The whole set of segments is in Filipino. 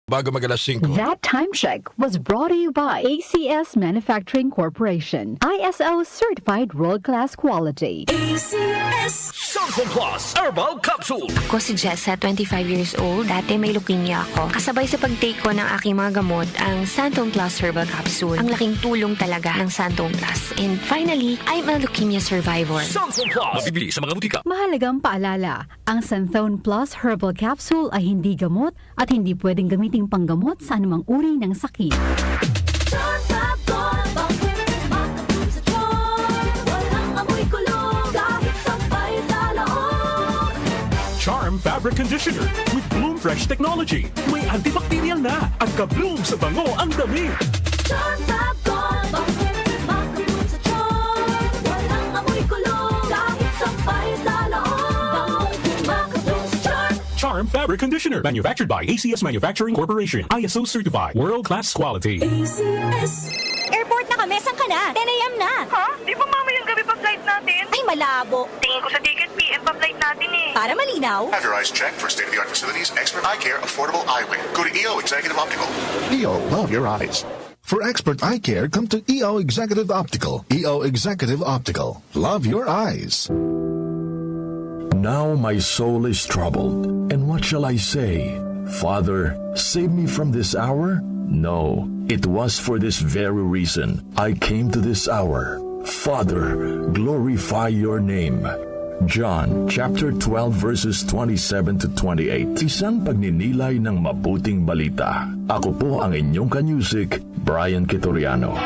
bago mag-alas 5. That time check was brought to you by ACS Manufacturing Corporation. ISO certified world-class quality. ACS Santon Plus Herbal Capsule. Ako si Jessa, 25 years old. Dati may leukemia ako. Kasabay sa pag-take ko ng aking mga gamot, ang Santon Plus Herbal Capsule. Ang laking tulong talaga ng Santon Plus. And finally, I'm a leukemia survivor. Santon Plus. Mabibili sa mga butika. Mahalagang paalala, ang Santhone Plus Herbal Capsule ay hindi gamot at hindi pwedeng gamiting panggamot sa anumang uri ng sakit. Charm Fabric Conditioner with Bloom Fresh Technology. May antibacterial na at ka-bloom sa bango ang damit. Charm Fab Gold, bakit makabloom sa charm? Walang amoy kulong, kahit sampay sa loob. Makabloom sa charm. Charm Fabric Conditioner. Manufactured by ACS Manufacturing Corporation. ISO certified. World-class quality. ACS. Airport na kami, saan ka na? 10 a.m. na. Ha? Di ba mamayang gabi pa flight natin? Ay, malabo. Tingin ko sa ticket, PM pa flight natin eh. Para malinaw. Have your eyes checked for state-of-the-art facilities, expert eye care, affordable eyewear. Go to EO Executive Optical. EO, love your eyes. For expert eye care, come to EO Executive Optical. EO Executive Optical. Love your eyes. Now my soul is troubled, and what shall I say? Father, save me from this hour? No, it was for this very reason I came to this hour. Father, glorify your name. John chapter 12 verses 27 to 28. Isang pagninilay ng mabuting balita. Ako po ang inyong kanyusik, Brian Kitoriano.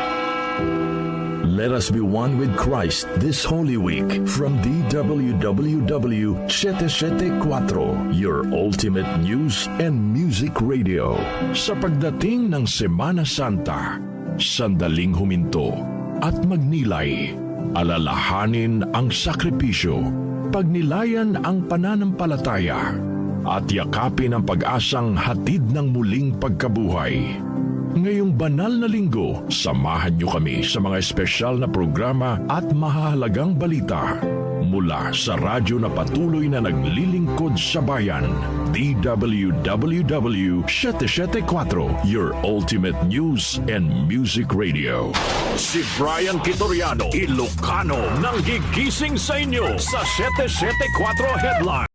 Let us be one with Christ this Holy Week from DWWW 774, your ultimate news and music radio. Sa pagdating ng Semana Santa, sandaling huminto at magnilay, alalahanin ang sakripisyo, pagnilayan ang pananampalataya, at yakapin ang pag-asang hatid ng muling pagkabuhay. Ngayong banal na linggo, samahan niyo kami sa mga espesyal na programa at mahahalagang balita mula sa radyo na patuloy na naglilingkod sa bayan. DWWW 774, your ultimate news and music radio. Si Brian Kitoriano, Ilocano, nang gigising sa inyo sa 774 Headline.